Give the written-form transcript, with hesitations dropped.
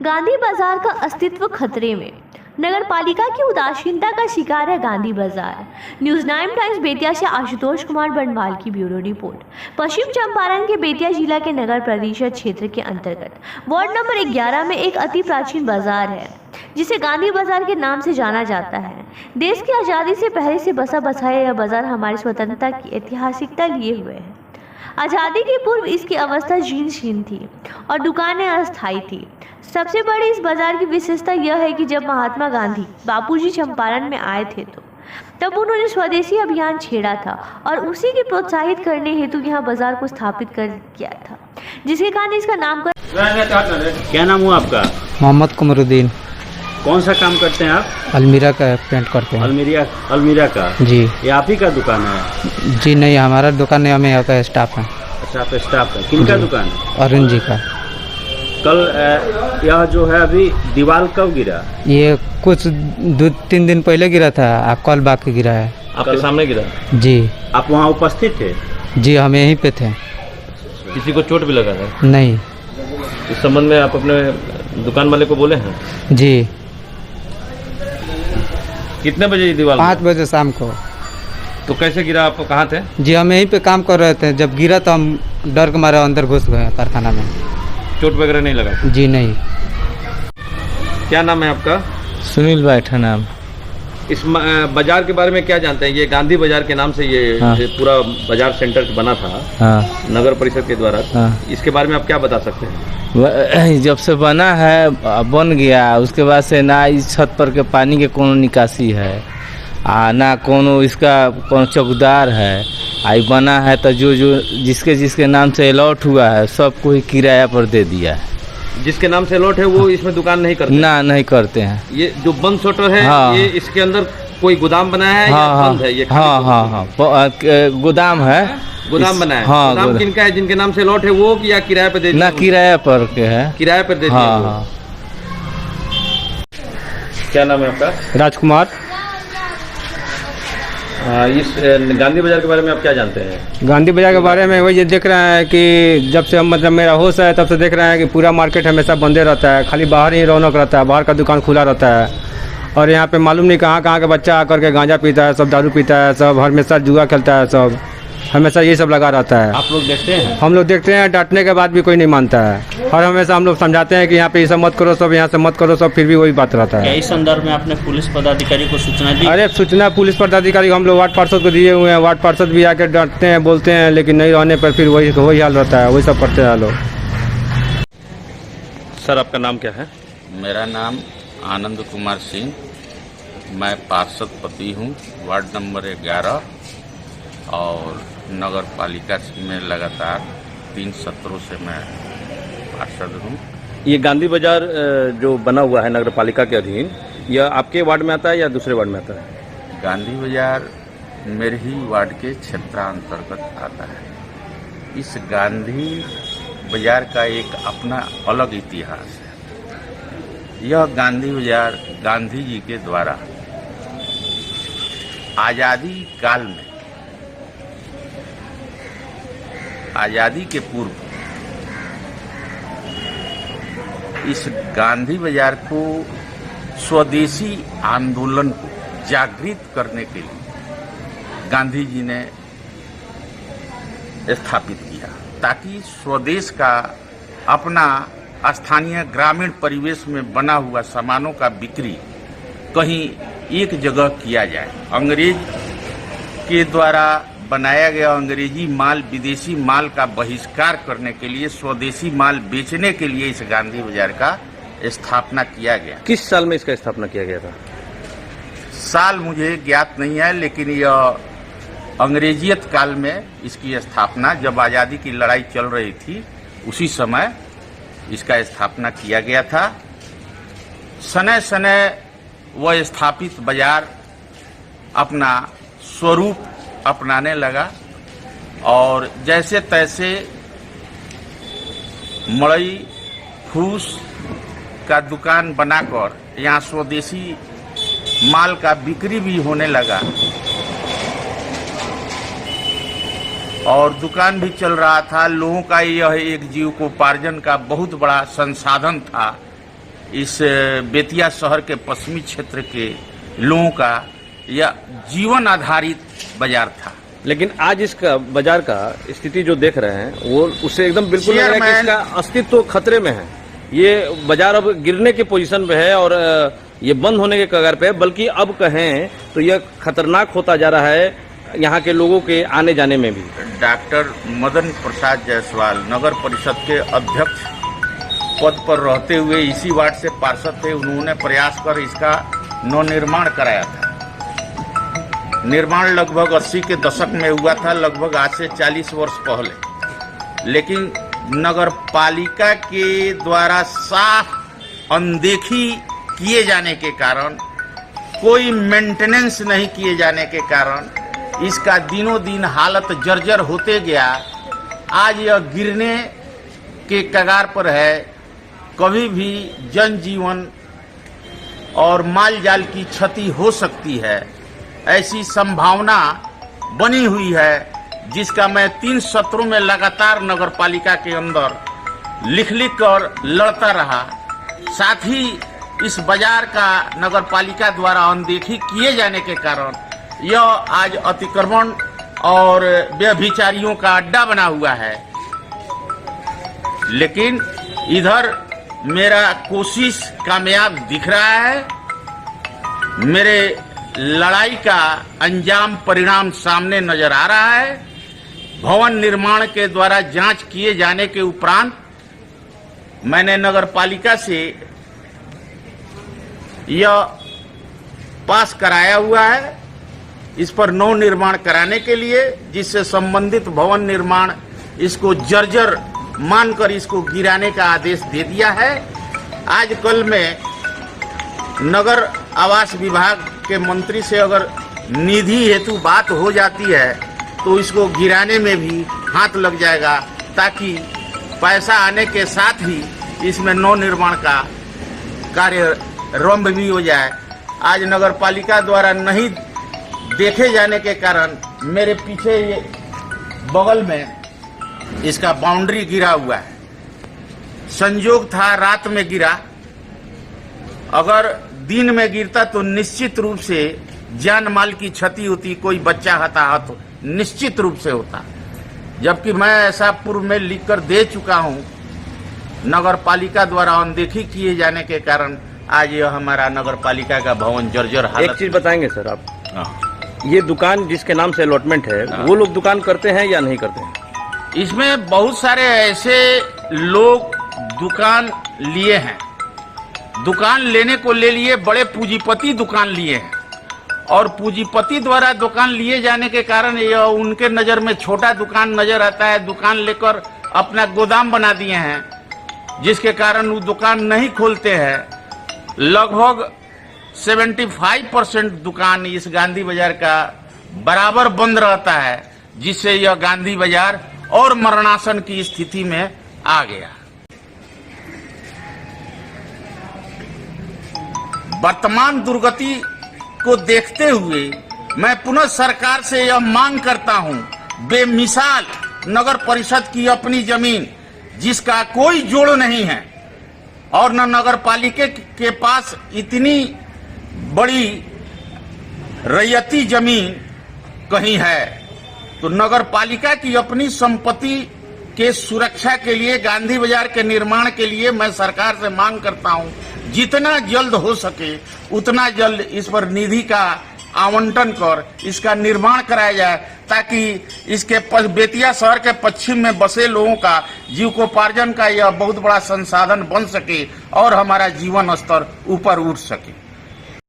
गांधी बाजार का अस्तित्व खतरे में, नगर पालिका की उदासीनता का शिकार है गांधी बाजार। न्यूज 9 टाइम्स बेतिया से आशुतोष कुमार बनवाल की ब्यूरो रिपोर्ट। पश्चिम चंपारण के बेतिया जिला के नगर परिषद क्षेत्र के अंतर्गत वार्ड नंबर 11 में एक अति प्राचीन बाजार है जिसे गांधी बाजार के नाम से जाना जाता है। देश की आज़ादी से पहले से बसा बसाया यह बाजार हमारी स्वतंत्रता की ऐतिहासिकता लिए हुए है। आज़ादी के पूर्व इसकी अवस्था जीर्ण शीर्ण थी और दुकानें अस्थायी थी। सबसे बड़ी इस बाजार की विशेषता यह है कि जब महात्मा गांधी बापूजी चंपारण में आए थे तब उन्होंने स्वदेशी अभियान छेड़ा था और उसी के प्रोत्साहित करने हेतु यहाँ बाजार को स्थापित कर किया था, जिसके कारण इसका नामकरण। क्या नाम हुआ आपका? मोहम्मद कमरुद्दीन। कौन सा काम करते हैं आप? अलमीरा का पेंट करते हैं। अलमीरा का जी। ये आप ही का दुकान है? जी नहीं, हमारा दुकान नहीं, हमें यहाँ का स्टाफ है। अच्छा, आप स्टाफ है। किनका दुकान है? अरुण जी का। कल यह जो है अभी दीवार कब गिरा? ये कुछ 2-3 दिन पहले गिरा था, कल बाकी गिरा है। आपके सामने गिरा? जी। आप वहाँ उपस्थित थे? जी, हम यहीं पे थे। किसी को चोट भी लगा है? नहीं। इस संबंध में आप अपने दुकान वाले को बोले हैं? जी। कितने बजे ये दीवार? 5 बजे शाम को। तो कैसे गिरा? आप कहाँ थे? जी, हम यहीं पे काम कर रहे थे। जब गिरा तो हम डर के मारे अंदर घुस गए कारखाना में। चोट वगैरह नहीं लगा? जी नहीं। क्या नाम है आपका? सुनील बैठा नाम। इस बाजार के बारे में क्या जानते हैं? ये गांधी बाजार के नाम से ये हाँ। पूरा बाजार सेंटर बना था। हाँ। नगर परिषद के द्वारा। हाँ। इसके बारे में आप क्या बता सकते हैं? जब से बना है, बन गया, उसके बाद से ना इस छत पर के पानी के कोनो निकासी है, ना कोनो इसका कोनो चौकीदार है। आई बना है तो जो जिसके नाम से अलॉट हुआ है सब कोई किराया पर दे दिया है। जिसके नाम से अलॉट है वो इसमें दुकान नहीं करते? ना, नहीं करते हैं। ये जो बंद शटर है, हाँ। ये इसके अंदर कोई गोदाम बनाया है? हाँ, या बंद है ये? हाँ, गोदाम है। गोदाम बना है? हाँ, गोदाम किनका है? जिनके नाम से अलॉट है वो, कि या किराए पे दे दिया? ना, किराया पर के है। किराए पर दे दिया? हाँ, हाँ। क्या नाम है आपका? राजकुमार। इस गांधी बाजार के बारे में आप क्या जानते हैं? गांधी बाजार के बारे में वही देख रहे हैं कि जब से मतलब मेरा होश है तब से देख रहे हैं कि पूरा मार्केट हमेशा बंदे रहता है, खाली बाहर ही रौनक रहता है, बाहर का दुकान खुला रहता है। और यहाँ पे मालूम नहीं कहाँ कहाँ के बच्चा आकर के गांजा पीता है, सब दारू पीता है, सब हमेशा जुआ खेलता है, सब हमेशा ये सब लगा रहता है। आप लोग देखते हैं? हम लोग देखते हैं, डांटने के बाद भी कोई नहीं मानता है। और हमेशा हम लोग समझाते हैं कि यहाँ पे ये सब मत करो, सब यहाँ से मत करो, सब फिर भी वही बात रहता है। इस संदर्भ में आपने पुलिस पदाधिकारी को सूचना दी? अरे सूचना पुलिस पदाधिकारी हम लोग वार्ड पार्षद को दिए हुए हैं। वार्ड पार्षद भी आकर डांटते हैं, बोलते हैं, लेकिन नहीं रहने पर फिर वही हाल रहता है, वही सब करते हैं लोग। सर, आपका नाम क्या है? मेरा नाम आनंद कुमार सिंह। मैं पार्षद पति हूँ, वार्ड नंबर 11 और नगर पालिका में लगातार 3 सत्रों से मैं पार्षद हूँ। ये गांधी बाजार जो बना हुआ है नगर पालिका के अधीन, यह आपके वार्ड में आता है या दूसरे वार्ड में आता है? गांधी बाजार मेरे ही वार्ड के क्षेत्रांतर्गत आता है। इस गांधी बाजार का एक अपना अलग इतिहास है। यह गांधी बाजार गांधी जी के द्वारा आज़ादी काल में, आज़ादी के पूर्व इस गांधी बाजार को स्वदेशी आंदोलन को जागृत करने के लिए गांधी जी ने स्थापित किया, ताकि स्वदेश का अपना स्थानीय ग्रामीण परिवेश में बना हुआ सामानों का बिक्री कहीं एक जगह किया जाए। अंग्रेज के द्वारा बनाया गया अंग्रेजी माल, विदेशी माल का बहिष्कार करने के लिए, स्वदेशी माल बेचने के लिए इस गांधी बाजार का स्थापना किया गया। किस साल में इसका स्थापना किया गया था? साल मुझे ज्ञात नहीं है, लेकिन यह अंग्रेजियत काल में इसकी स्थापना, जब आज़ादी की लड़ाई चल रही थी उसी समय इसका स्थापना किया गया था। सने सने वह स्थापित बाजार अपना स्वरूप अपनाने लगा और जैसे तैसे मड़ई फूस का दुकान बनाकर यहाँ स्वदेशी माल का बिक्री भी होने लगा और दुकान भी चल रहा था। लोगों का यह एक जीविकोपार्जन का बहुत बड़ा संसाधन था। इस बेतिया शहर के पश्चिमी क्षेत्र के लोगों का यह जीवन आधारित बाजार था। लेकिन आज इसका बाजार का स्थिति जो देख रहे हैं वो उससे एकदम बिल्कुल लग रहा है कि इसका अस्तित्व खतरे में है। ये बाजार अब गिरने की पोजीशन पे है और ये बंद होने के कगार पे है, बल्कि अब कहें तो यह खतरनाक होता जा रहा है यहाँ के लोगों के आने जाने में भी। डॉक्टर मदन प्रसाद जायसवाल नगर परिषद के अध्यक्ष पद पर रहते हुए इसी वार्ड से पार्षद थे। उन्होंने प्रयास कर इसका नवनिर्माण कराया था। निर्माण लगभग 80 के दशक में हुआ था, लगभग आज से 40 वर्ष पहले। लेकिन नगर पालिका के द्वारा साफ अनदेखी किए जाने के कारण, कोई मेंटेनेंस नहीं किए जाने के कारण इसका दिनों दिन हालत जर्जर होते गया। आज यह गिरने के कगार पर है। कभी भी जनजीवन और माल जाल की क्षति हो सकती है, ऐसी संभावना बनी हुई है, जिसका मैं 3 सत्रों में लगातार नगर पालिका के अंदर लिख कर लड़ता रहा। साथ ही इस बाजार का नगर पालिका द्वारा अनदेखी किए जाने के कारण यह आज अतिक्रमण और व्यभिचारियों का अड्डा बना हुआ है। लेकिन इधर मेरा कोशिश कामयाब दिख रहा है। मेरे लड़ाई का अंजाम परिणाम सामने नजर आ रहा है। भवन निर्माण के द्वारा जांच किए जाने के उपरांत मैंने नगर पालिका से यह पास कराया हुआ है इस पर नव निर्माण कराने के लिए, जिससे संबंधित भवन निर्माण इसको जर्जर मानकर इसको गिराने का आदेश दे दिया है। आज कल में नगर आवास विभाग के मंत्री से अगर निधि हेतु बात हो जाती है तो इसको गिराने में भी हाथ लग जाएगा, ताकि पैसा आने के साथ ही इसमें नव निर्माण का कार्य रंभ भी हो जाए। आज नगर पालिका द्वारा नहीं देखे जाने के कारण मेरे पीछे ये बगल में इसका बाउंड्री गिरा हुआ है। संयोग था रात में गिरा, अगर दिन में गिरता तो निश्चित रूप से जान माल की क्षति होती, कोई बच्चा हताहत हो, निश्चित रूप से होता। जबकि मैं ऐसा पूर्व में लिखकर दे चुका हूं, नगर पालिका द्वारा अनदेखी किए जाने के कारण आज यह हमारा नगर पालिका का भवन जर्जर हालत। एक चीज बताएंगे सर आप, हाँ। ये दुकान जिसके नाम से अलॉटमेंट है वो लोग दुकान करते हैं या नहीं करते हैं? इसमें बहुत सारे ऐसे लोग दुकान लिए हैं, दुकान लेने को ले लिए, बड़े पूंजीपति दुकान लिए हैं, और पूंजीपति द्वारा दुकान लिए जाने के कारण यह उनके नजर में छोटा दुकान नजर आता है। दुकान लेकर अपना गोदाम बना दिए हैं, जिसके कारण वो दुकान नहीं खोलते हैं। लगभग 75% दुकान इस गांधी बाजार का बराबर बंद रहता है, जिससे यह गांधी बाजार और मरणासन की स्थिति में आ गया। वर्तमान दुर्गति को देखते हुए मैं पुनः सरकार से यह मांग करता हूं, बेमिसाल नगर परिषद की अपनी जमीन जिसका कोई जोड़ नहीं है और न नगर पालिका के पास इतनी बड़ी रैयती जमीन कहीं है, तो नगर पालिका की अपनी संपत्ति के सुरक्षा के लिए, गांधी बाजार के निर्माण के लिए मैं सरकार से मांग करता हूं, जितना जल्द हो सके उतना जल्द इस पर निधि का आवंटन कर इसका निर्माण कराया जाए, ताकि इसके बेतिया शहर के पश्चिम में बसे लोगों का जीविकोपार्जन का यह बहुत बड़ा संसाधन बन सके और हमारा जीवन स्तर ऊपर उठ सके।